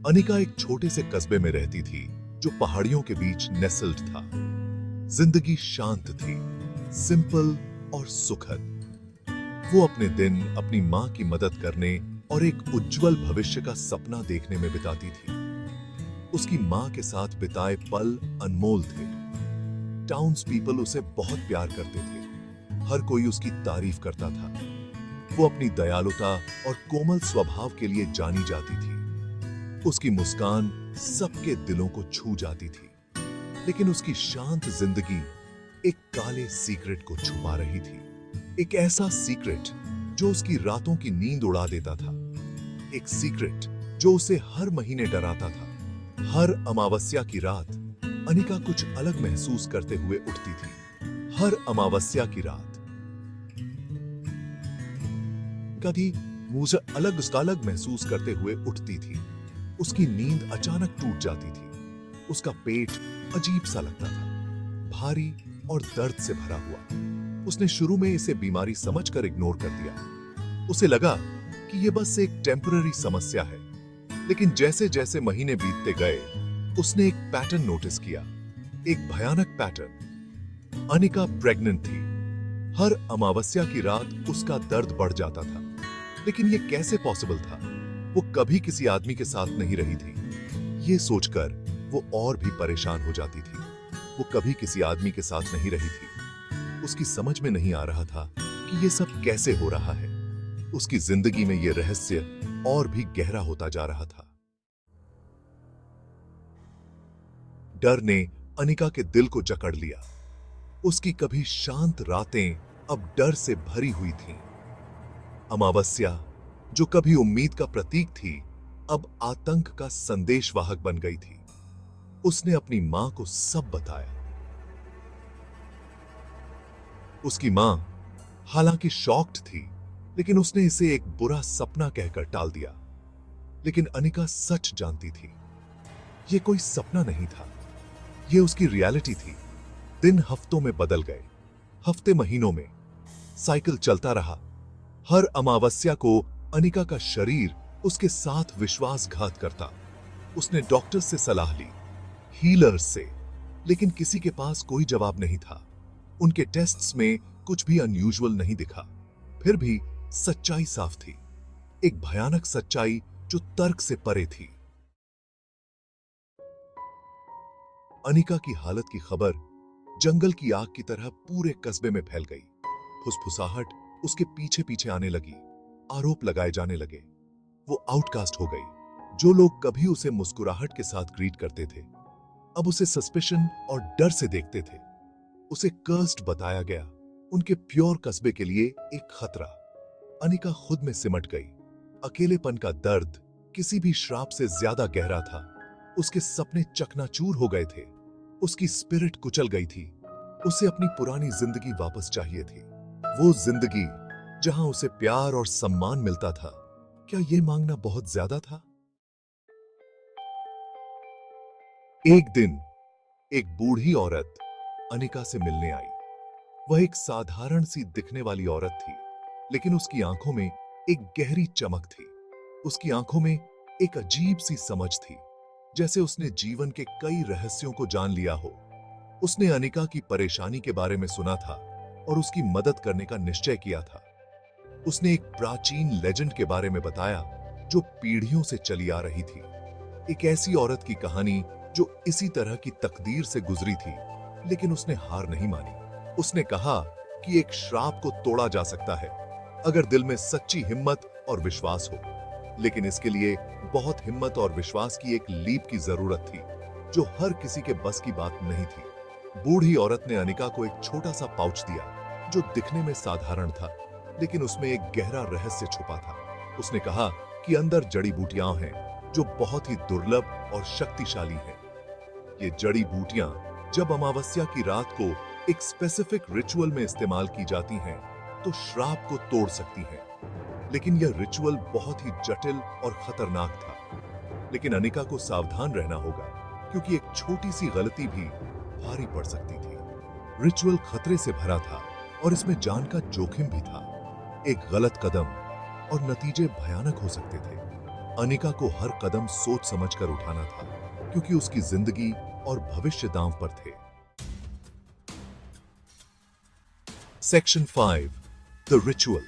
अनिका एक छोटे से कस्बे में रहती थी जो पहाड़ियों के बीच नेस्ल्ड था। जिंदगी शांत थी, सिंपल और सुखद। वो अपने दिन अपनी मां की मदद करने और एक उज्जवल भविष्य का सपना देखने में बिताती थी। उसकी मां के साथ बिताए पल अनमोल थे। टाउन्स पीपल उसे बहुत प्यार करते थे। हर कोई उसकी तारीफ करता था। वो अपनी दयालुता और कोमल स्वभाव के लिए जानी जाती थी। उसकी मुस्कान सबके दिलों को छू जाती थी। लेकिन उसकी शांत जिंदगी एक काले सीक्रेट को छुपा रही थी। एक ऐसा सीक्रेट जो उसकी रातों की नींद उड़ा देता था। एक सीक्रेट जो उसे हर महीने डराता था। हर अमावस्या की रात अनिका कुछ अलग महसूस करते हुए उठती थी। हर अमावस्या की रात कभी मुझे अलग महसूस करते हुए उठती थी। उसकी नींद अचानक टूट जाती थी। उसका पेट अजीब सा लगता था, भारी और दर्द से भरा हुआ। उसने शुरू में इसे बीमारी समझकर इग्नोर कर दिया। उसे लगा कि यह बस एक टेम्पररी समस्या है। लेकिन जैसे जैसे महीने बीतते गए, उसने एक पैटर्न नोटिस किया, एक भयानक पैटर्न। अनिका प्रेग्नेंट थी। हर अमावस्या की रात उसका दर्द बढ़ जाता था। लेकिन यह कैसे पॉसिबल था? वो कभी किसी आदमी के साथ नहीं रही थी। ये सोचकर वो और भी परेशान हो जाती थी। वो कभी किसी आदमी के साथ नहीं रही थी। उसकी समझ में नहीं आ रहा था कि ये सब कैसे हो रहा है। उसकी जिंदगी में ये रहस्य और भी गहरा होता जा रहा था। डर ने अनिका के दिल को जकड़ लिया। उसकी कभी शांत रातें अब डर से भरी हुई थीं। अमावस्या, जो कभी उम्मीद का प्रतीक थी, अब आतंक का संदेशवाहक बन गई थी। उसने अपनी मां को सब बताया। उसकी मां हालांकि शॉक्ड थी, लेकिन उसने इसे एक बुरा सपना कहकर टाल दिया। लेकिन अनिका सच जानती थी, यह कोई सपना नहीं था, यह उसकी रियलिटी थी। दिन हफ्तों में बदल गए, हफ्ते महीनों में। साइकिल चलता रहा। हर अमावस्या को अनिका का शरीर उसके साथ विश्वासघात करता। उसने डॉक्टर से सलाह ली, हीलर्स से, लेकिन किसी के पास कोई जवाब नहीं था। उनके टेस्ट्स में कुछ भी अनयूजुअल नहीं दिखा। फिर भी सच्चाई साफ थी, एक भयानक सच्चाई जो तर्क से परे थी। अनिका की हालत की खबर जंगल की आग की तरह पूरे कस्बे में फैल गई। फुसफुसाहट उसके पीछे पीछे आने लगी। आरोप लगाए जाने लगे। वो आउटकास्ट हो गई। जो लोग कभी उसे मुस्कुराहट के साथ ग्रीट करते थे, अब उसे सस्पिशन और डर से देखते थे। उसे कर्स्ड बताया गया। उनके प्योर कस्बे के लिए एक खतरा। अनिका खुद में सिमट गई। अकेलेपन का दर्द किसी भी श्राप से ज्यादा गहरा था। उसके सपने चकनाचूर हो गए थे। उसकी स्पिरिट कुचल गई थी। उसे अपनी पुरानी जिंदगी वापस चाहिए थी। वो जिंदगी जहां उसे प्यार और सम्मान मिलता था। क्या यह मांगना बहुत ज्यादा था? एक दिन एक बूढ़ी औरत अनिका से मिलने आई। वह एक साधारण सी दिखने वाली औरत थी, लेकिन उसकी आंखों में एक गहरी चमक थी। उसकी आंखों में एक अजीब सी समझ थी, जैसे उसने जीवन के कई रहस्यों को जान लिया हो। उसने अनिका की परेशानी के बारे में सुना था और उसकी मदद करने का निश्चय किया था। उसने एक प्राचीन लेजेंड के बारे में बताया जो पीढ़ियों से चली आ रही थी। एक ऐसी औरत की कहानी जो इसी तरह की तकदीर से गुजरी थी, लेकिन उसने हार नहीं मानी। उसने कहा कि एक श्राप को तोड़ा जा सकता है अगर दिल में सच्ची हिम्मत और विश्वास हो। लेकिन इसके लिए बहुत हिम्मत और विश्वास की एक लीप की जरूरत थी, जो हर किसी के बस की बात नहीं थी। बूढ़ी औरत ने अनिका को एक छोटा सा पाउच दिया जो दिखने में साधारण था, लेकिन उसमें एक गहरा रहस्य छुपा था। उसने कहा कि अंदर जड़ी बूटियां हैं जो बहुत ही दुर्लभ और शक्तिशाली हैं। ये जड़ी बूटियां जब अमावस्या की रात को एक स्पेसिफिक रिचुअल में इस्तेमाल की जाती हैं, तो श्राप को तोड़ सकती हैं। लेकिन यह रिचुअल बहुत ही जटिल और खतरनाक था। लेकिन अनिका को सावधान रहना होगा, क्योंकि एक छोटी सी गलती भी भारी पड़ सकती थी। रिचुअल खतरे से भरा था और इसमें जान का जोखिम भी था। एक गलत कदम और नतीजे भयानक हो सकते थे। अनिका को हर कदम सोच समझकर उठाना था, क्योंकि उसकी जिंदगी और भविष्य दांव पर थे। Section 5, the ritual.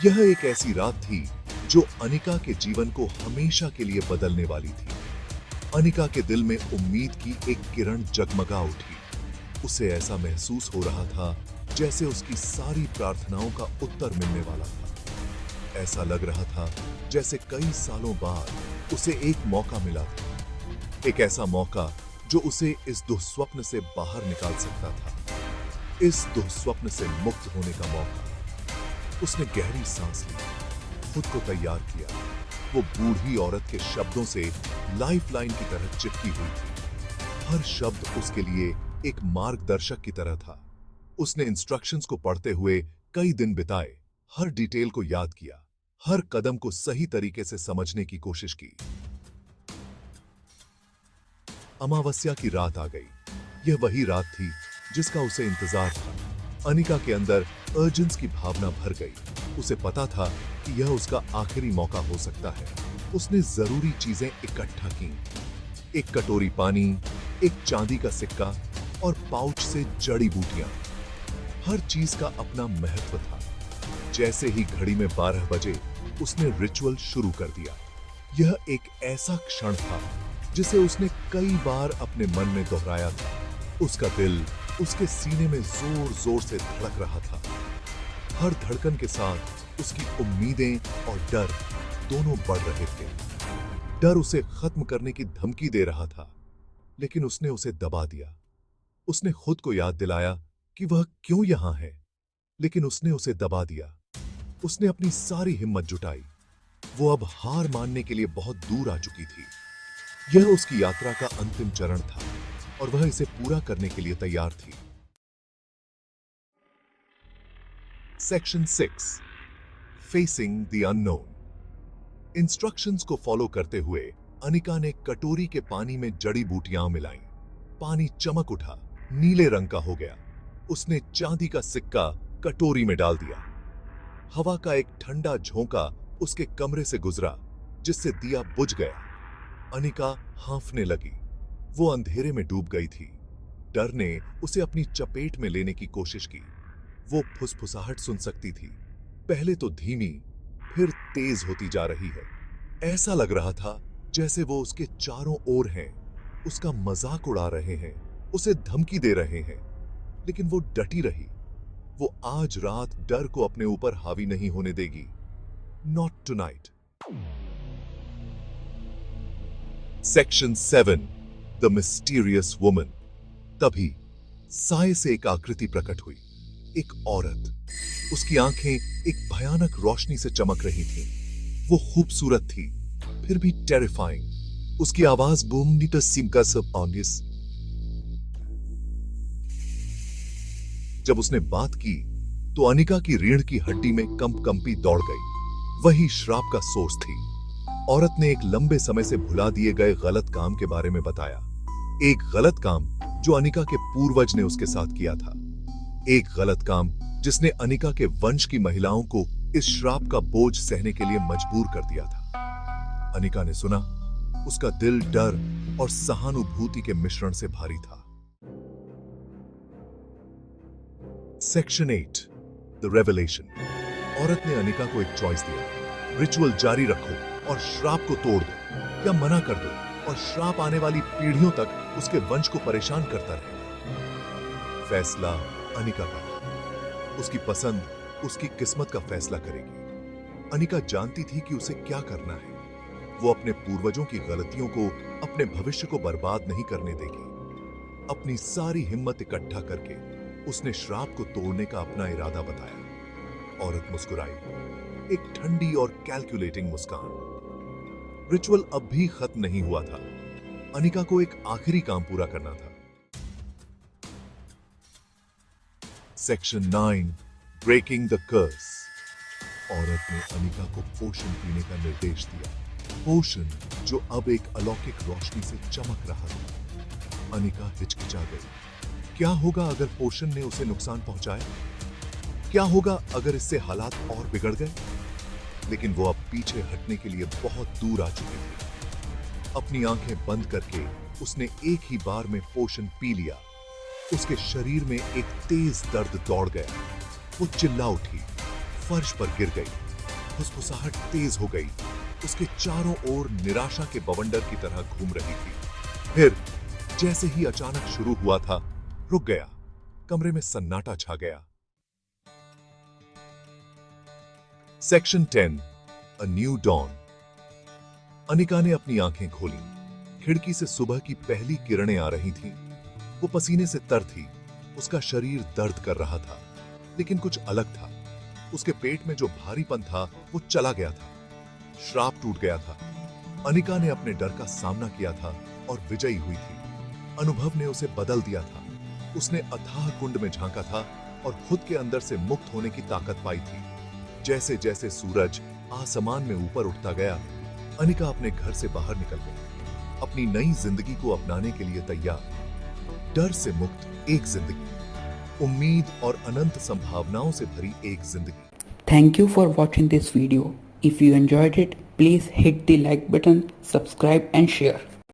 यह एक ऐसी रात थी जो अनिका के जीवन को हमेशा के लिए बदलने वाली थी। अनिका के दिल में उम्मीद की एक किरण जगमगा उठी। उसे ऐसा महसूस हो रहा था जैसे उसकी सारी प्रार्थनाओं का उत्तर मिलने वाला था। ऐसा लग रहा था जैसे कई सालों बाद उसे एक मौका मिला था, एक ऐसा मौका जो उसे इस दुःस्वप्न से बाहर निकाल सकता था, इस दुःस्वप्न से मुक्त होने का मौका। उसने गहरी सांस ली, खुद को तैयार किया। वो बूढ़ी औरत के शब्दों से लाइफलाइन की तरह चिपकी हुई थी। हर शब्द उसके लिए एक मार्गदर्शक की तरह था। उसने इंस्ट्रक्शंस को पढ़ते हुए कई दिन बिताए, हर डिटेल को याद किया, हर कदम को सही तरीके से समझने की कोशिश की। अमावस्या की रात आ गई। यह वही रात थी जिसका उसे इंतजार था। अनिका के अंदर अर्जेंस की भावना भर गई। उसे पता था कि यह उसका आखिरी मौका हो सकता है। उसने जरूरी चीजें इकट्ठा की, एक कटोरी पानी, एक चांदी का सिक्का और पाउच से जड़ी बूटियां। हर चीज का अपना महत्व था। जैसे ही घड़ी में 12 बजे उसने रिचुअल शुरू कर दिया। यह एक ऐसा क्षण था जिसे उसने कई बार अपने मन में दोहराया था। उसका दिल उसके सीने में जोर जोर से धड़क रहा था। हर धड़कन के साथ उसकी उम्मीदें और डर दोनों बढ़ रहे थे। डर उसे खत्म करने की धमकी दे रहा था, लेकिन उसने उसे दबा दिया। उसने खुद को याद दिलाया कि वह क्यों यहां है, लेकिन उसने उसे दबा दिया। उसने अपनी सारी हिम्मत जुटाई। वो अब हार मानने के लिए बहुत दूर आ चुकी थी। यह उसकी यात्रा का अंतिम चरण था और वह इसे पूरा करने के लिए तैयार थी। Section 6, facing the unknown. Instructions को फॉलो करते हुए अनिका ने कटोरी के पानी में जड़ी बूटियां मिलाईं। पानी चमक उठा, नीले रंग का हो गया। उसने चांदी का सिक्का कटोरी में डाल दिया। हवा का एक ठंडा झोंका उसके कमरे से गुजरा, जिससे दिया बुझ गया। अनिका हांफने लगी। वो अंधेरे में डूब गई थी। डर ने उसे अपनी चपेट में लेने की कोशिश की। वो फुसफुसाहट सुन सकती थी, पहले तो धीमी, फिर तेज होती जा रही है। ऐसा लग रहा था जैसे वो उसके चारों ओर हैं, उसका मजाक उड़ा रहे हैं, उसे धमकी दे रहे हैं। लेकिन वो डटी रही। वो आज रात डर को अपने ऊपर हावी नहीं होने देगी। Not tonight. Section 7, the mysterious woman. तभी साए से एक आकृति प्रकट हुई, एक औरत। उसकी आंखें एक भयानक रोशनी से चमक रही थीं। वो खूबसूरत थी, फिर भी टेरिफाइंग। उसकी आवाज बूमनी तो सिमका सब ऑनियस। जब उसने बात की तो अनिका की रीढ़ की हड्डी में कंपी दौड़ गई। वही श्राप का सोर्स थी। औरत ने एक लंबे समय से भुला दिए गए गलत काम के बारे में बताया। एक गलत काम जो अनिका के पूर्वज ने उसके साथ किया था। एक गलत काम जिसने अनिका के वंश की महिलाओं को इस श्राप का बोझ सहने के लिए मजबूर कर दिया था। अनिका ने सुना। उसका दिल डर और सहानुभूति के मिश्रण से भारी था। Section 8, the revelation. औरत ने अनिका को एक चॉइस दिया, रिचुअल जारी रखो और श्राप को तोड़ दो, या मना कर दो और श्राप आने वाली पीढ़ियों तक उसके वंश को परेशान करता रहे। फैसला अनिका का था। उसकी पसंद उसकी किस्मत का फैसला करेगी। अनिका जानती थी कि उसे क्या करना है। वो अपने पूर्वजों की गलतियों को, अपने भविष्य को बर्बाद नहीं करने देगी। अपनी सारी हिम्मत इकट्ठा करके उसने श्राप को तोड़ने का अपना इरादा बताया। औरत मुस्कुराई, एक ठंडी और कैलकुलेटिंग मुस्कान। रिचुअल अब भी खत्म नहीं हुआ था। अनिका को एक आखिरी काम पूरा करना था। Section 9, breaking the curse. औरत ने अनिका को पोषण पीने का निर्देश दिया, पोषण जो अब एक अलौकिक रोशनी से चमक रहा था। अनिका हिचकिचा गई। क्या होगा अगर पोषण ने उसे नुकसान पहुंचाया? क्या होगा अगर इससे हालात और बिगड़ गए? लेकिन वो अब पीछे हटने के लिए बहुत दूर आ चुके थे। अपनी आंखें बंद करके उसने एक ही बार में पोषण पी लिया। उसके शरीर में एक तेज दर्द दौड़ गया। वो चिल्ला उठी, फर्श पर गिर गई, फुसफुसाहट तेज हो गई। उसके चारों ओर निराशा के बवंडर की तरह घूम रही थी। फिर जैसे ही अचानक शुरू हुआ था, रुक गया। कमरे में सन्नाटा छा गया। Section 10, a new dawn. Anika ने अपनी आंखें खोली। खिड़की से सुबह की पहली किरणें आ रही थीं। वो पसीने से तर थी। उसका शरीर दर्द कर रहा था, लेकिन कुछ अलग था। उसके पेट में जो भारीपन था वो चला गया था। श्राप टूट गया था। अनिका ने अपने डर का सामना किया था और विजयी हुई थी। अनुभव ने उसे बदल दिया था। उसने अथाह कुंड में झांका था और खुद के अंदर से मुक्त होने की ताकत पाई थी। जैसे जैसे सूरज आसमान में ऊपर उठता गया, अनिका अपने घर से बाहर निकल गई, अपनी नई जिंदगी को अपनाने के लिए तैयार। डर से मुक्त एक जिंदगी, उम्मीद और अनंत संभावनाओं से भरी एक जिंदगी। Thank you for watching this video. If you enjoyed it, please hit the like button, subscribe and share.